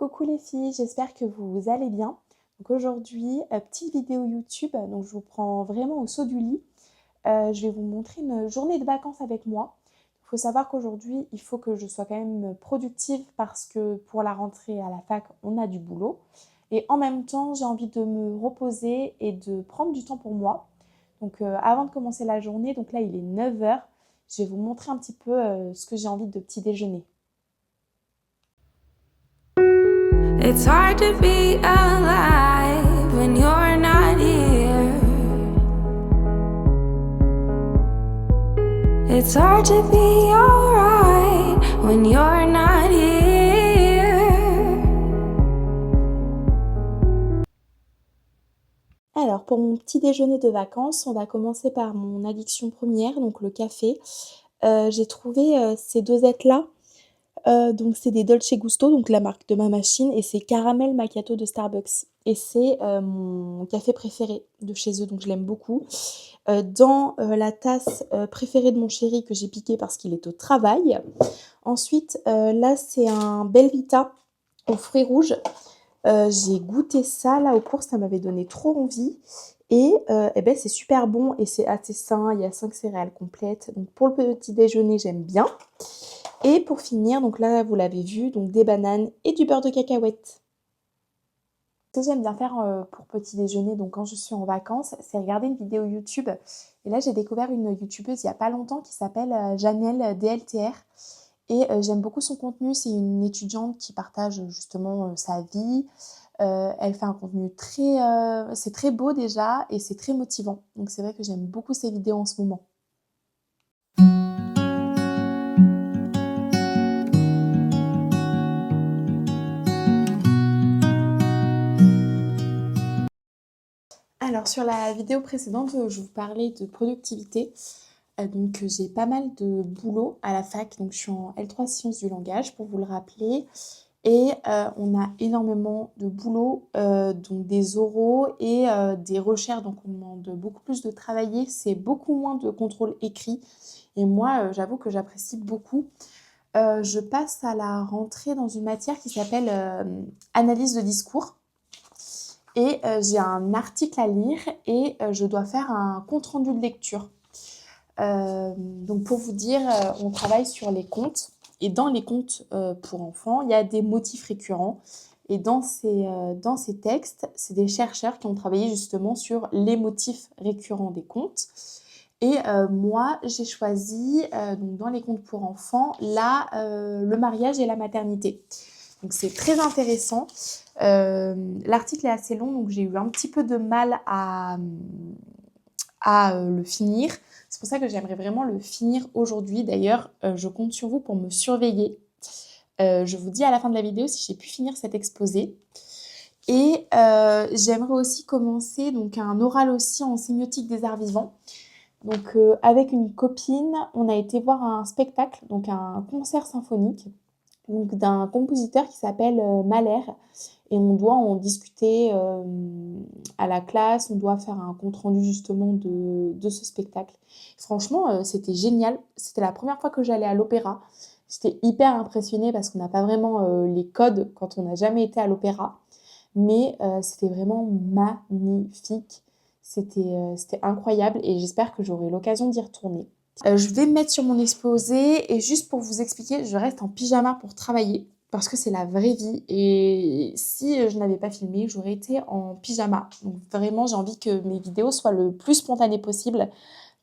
Coucou les filles, j'espère que vous allez bien. Donc aujourd'hui, petite vidéo YouTube, donc je vous prends vraiment au saut du lit. Je vais vous montrer une journée de vacances avec moi. Il faut savoir qu'aujourd'hui, il faut que je sois quand même productive parce que pour la rentrée à la fac, on a du boulot. Et en même temps, j'ai envie de me reposer et de prendre du temps pour moi. Donc avant de commencer la journée, donc là il est 9 heures, je vais vous montrer un petit peu ce que j'ai envie de petit déjeuner. It's hard to be alive when you're not here. It's hard to be alright when you're not here. Alors pour mon petit déjeuner de vacances, on va commencer par mon addiction première, donc le café. J'ai trouvé ces dosettes-là. Donc c'est des Dolce Gusto, donc la marque de ma machine, et c'est caramel macchiato de Starbucks. Et c'est mon café préféré de chez eux, donc je l'aime beaucoup. Dans la tasse préférée de mon chéri que j'ai piqué parce qu'il est au travail. Ensuite, là c'est un Belvita aux fruits rouges. J'ai goûté ça là aux courses, ça m'avait donné trop envie. Et ben, c'est super bon et c'est assez sain, il y a 5 céréales complètes. Donc pour le petit déjeuner, j'aime bien. Et pour finir, donc là vous l'avez vu, donc des bananes et du beurre de cacahuète. Ce que j'aime bien faire pour petit déjeuner, donc quand je suis en vacances, c'est regarder une vidéo YouTube. Et là j'ai découvert une youtubeuse il n'y a pas longtemps qui s'appelle Janelle DLTR. Et j'aime beaucoup son contenu, c'est une étudiante qui partage justement sa vie. Elle fait un contenu c'est très beau déjà et c'est très motivant. Donc c'est vrai que j'aime beaucoup ses vidéos en ce moment. Alors sur la vidéo précédente, je vous parlais de productivité. Donc j'ai pas mal de boulot à la fac, donc je suis en L3 sciences du langage pour vous le rappeler. Et on a énormément de boulot, donc des oraux et des recherches, donc on demande beaucoup plus de travailler, c'est beaucoup moins de contrôle écrit. Et moi, j'avoue que j'apprécie beaucoup. Je passe à la rentrée dans une matière qui s'appelle analyse de discours. Et j'ai un article à lire et je dois faire un compte-rendu de lecture. Donc pour vous dire, on travaille sur les contes. Et dans les contes pour enfants, il y a des motifs récurrents. Et dans ces textes, c'est des chercheurs qui ont travaillé justement sur les motifs récurrents des contes. Et moi, j'ai choisi, donc dans les contes pour enfants, le mariage et la maternité. Donc c'est très intéressant. L'article est assez long, donc j'ai eu un petit peu de mal à le finir. C'est pour ça que j'aimerais vraiment le finir aujourd'hui. D'ailleurs, je compte sur vous pour me surveiller. Je vous dis à la fin de la vidéo si j'ai pu finir cet exposé. Et j'aimerais aussi commencer donc un oral aussi en sémiotique des arts vivants. Donc avec une copine, on a été voir un spectacle, donc un concert symphonique, donc d'un compositeur qui s'appelle Mahler. Et on doit en discuter à la classe, on doit faire un compte-rendu justement de ce spectacle. Franchement, c'était génial. C'était la première fois que j'allais à l'opéra. J'étais hyper impressionnée parce qu'on n'a pas vraiment les codes quand on n'a jamais été à l'opéra. Mais c'était vraiment magnifique. C'était incroyable et j'espère que j'aurai l'occasion d'y retourner. Je vais me mettre sur mon exposé et juste pour vous expliquer, je reste en pyjama pour travailler parce que c'est la vraie vie et si je n'avais pas filmé, j'aurais été en pyjama. Donc vraiment, j'ai envie que mes vidéos soient le plus spontanées possible.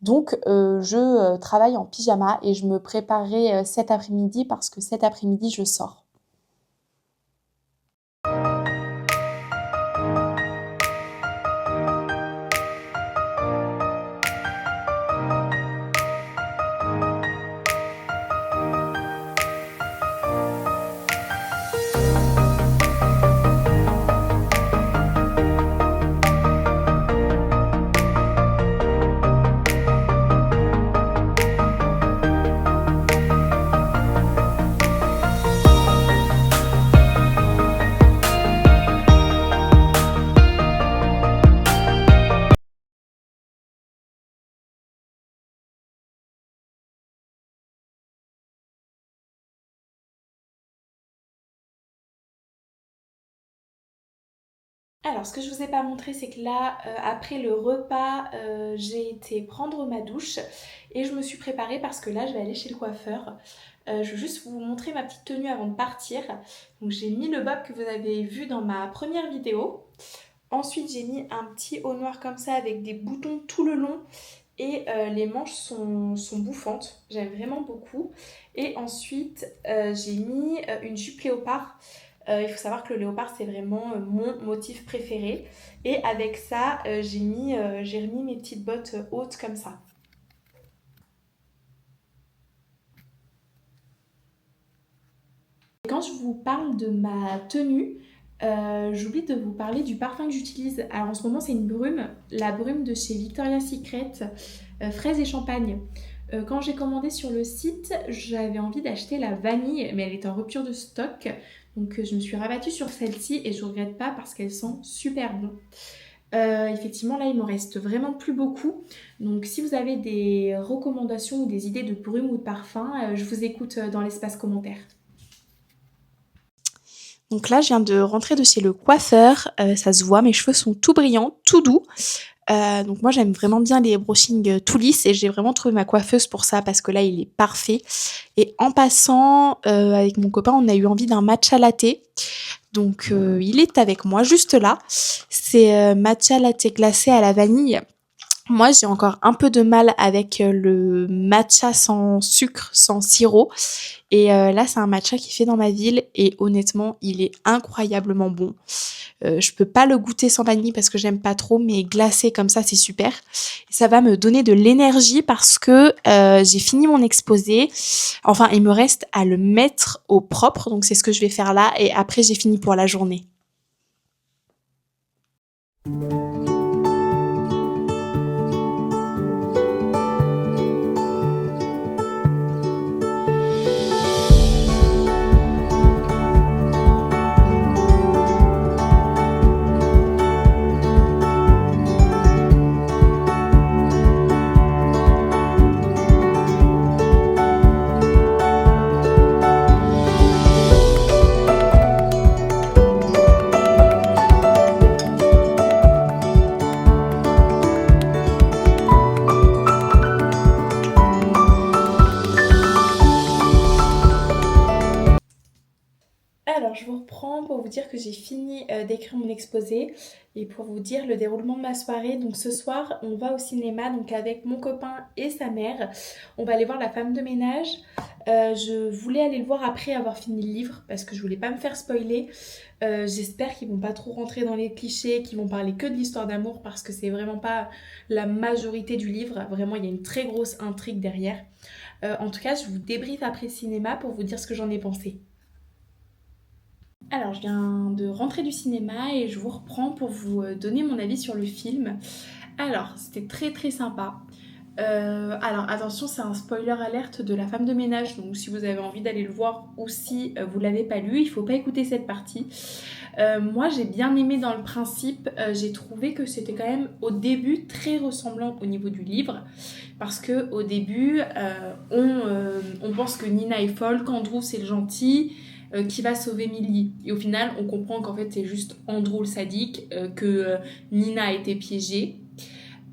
Donc je travaille en pyjama et je me préparerai cet après-midi parce que cet après-midi, je sors. Alors, ce que je vous ai pas montré, c'est que là, après le repas, j'ai été prendre ma douche et je me suis préparée parce que là, je vais aller chez le coiffeur. Je veux juste vous montrer ma petite tenue avant de partir. Donc, j'ai mis le bob que vous avez vu dans ma première vidéo. Ensuite, j'ai mis un petit haut noir comme ça avec des boutons tout le long et les manches sont bouffantes. J'aime vraiment beaucoup. Et ensuite, j'ai mis une jupe léopard. Il faut savoir que le léopard, c'est vraiment mon motif préféré. Et avec ça, j'ai remis mes petites bottes hautes comme ça. Quand je vous parle de ma tenue, j'oublie de vous parler du parfum que j'utilise. Alors en ce moment, c'est une brume, la brume de chez Victoria's Secret, fraise et champagne. Quand j'ai commandé sur le site, j'avais envie d'acheter la vanille, mais elle était en rupture de stock. Donc je me suis rabattue sur celle-ci et je ne regrette pas parce qu'elle sent super bon. Effectivement, là, il me reste vraiment plus beaucoup. Donc si vous avez des recommandations ou des idées de brume ou de parfum, je vous écoute dans l'espace commentaire. Donc là, je viens de rentrer de chez le coiffeur. Ça se voit, mes cheveux sont tout brillants, tout doux. Donc moi, j'aime vraiment bien les brushings tout lisses et j'ai vraiment trouvé ma coiffeuse pour ça parce que là, il est parfait. Et en passant, avec mon copain, on a eu envie d'un matcha latte. Donc il est avec moi juste là. C'est matcha latte glacé à la vanille. Moi, j'ai encore un peu de mal avec le matcha sans sucre, sans sirop. Et là, c'est un matcha qui est fait dans ma ville et honnêtement, il est incroyablement bon. Je peux pas le goûter sans vanille parce que j'aime pas trop, mais glacé comme ça, c'est super. Et ça va me donner de l'énergie parce que j'ai fini mon exposé. Enfin, il me reste à le mettre au propre, donc c'est ce que je vais faire là. Et après, j'ai fini pour la journée. Alors, je vous reprends pour vous dire que j'ai fini d'écrire mon exposé et pour vous dire le déroulement de ma soirée. Donc ce soir, on va au cinéma donc avec mon copain et sa mère. On va aller voir La Femme de ménage. Je voulais aller le voir après avoir fini le livre parce que je voulais pas me faire spoiler. J'espère qu'ils vont pas trop rentrer dans les clichés, qu'ils vont parler que de l'histoire d'amour parce que c'est vraiment pas la majorité du livre. Vraiment, il y a une très grosse intrigue derrière. En tout cas, je vous débriefe après le cinéma pour vous dire ce que j'en ai pensé. Alors, je viens de rentrer du cinéma et je vous reprends pour vous donner mon avis sur le film. Alors, c'était très très sympa. Alors, attention, c'est un spoiler alerte de La Femme de ménage, donc si vous avez envie d'aller le voir ou si vous l'avez pas lu, il faut pas écouter cette partie. Moi, j'ai bien aimé dans le principe, j'ai trouvé que c'était quand même au début très ressemblant au niveau du livre, parce que au début, on pense que Nina est folle, qu'Andrew c'est le gentil, qui va sauver Millie. Et au final, on comprend qu'en fait, c'est juste Andrew le sadique, que Nina a été piégée.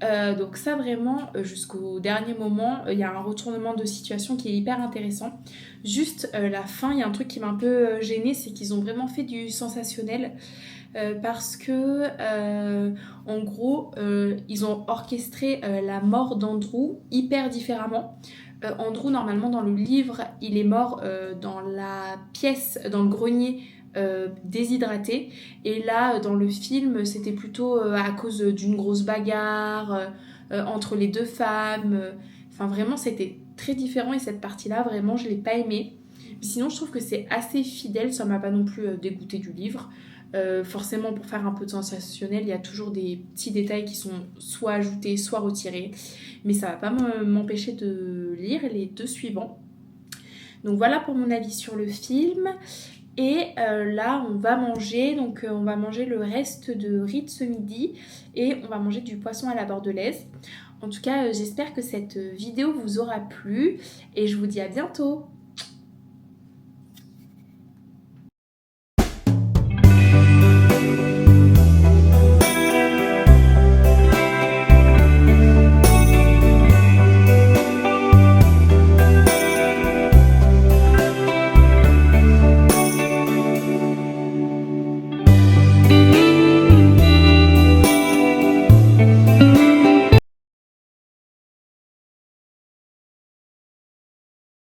Donc ça vraiment, jusqu'au dernier moment, il y a un retournement de situation qui est hyper intéressant. Juste la fin, il y a un truc qui m'a un peu gênée, c'est qu'ils ont vraiment fait du sensationnel. Parce que en gros ils ont orchestré la mort d'Andrew hyper différemment. Andrew, normalement dans le livre, il est mort dans la pièce, dans le grenier, déshydraté, et là dans le film c'était plutôt à cause d'une grosse bagarre entre les deux femmes. Enfin vraiment c'était très différent et cette partie là vraiment je l'ai pas aimée. Sinon je trouve que c'est assez fidèle, ça m'a pas non plus dégoûté du livre. Forcément pour faire un peu de sensationnel il y a toujours des petits détails qui sont soit ajoutés soit retirés, mais ça va pas m'empêcher de lire les deux suivants. Donc voilà pour mon avis sur le film. Et là on va manger, donc on va manger le reste de riz ce midi et on va manger du poisson à la bordelaise. En tout cas j'espère que cette vidéo vous aura plu et je vous dis à bientôt.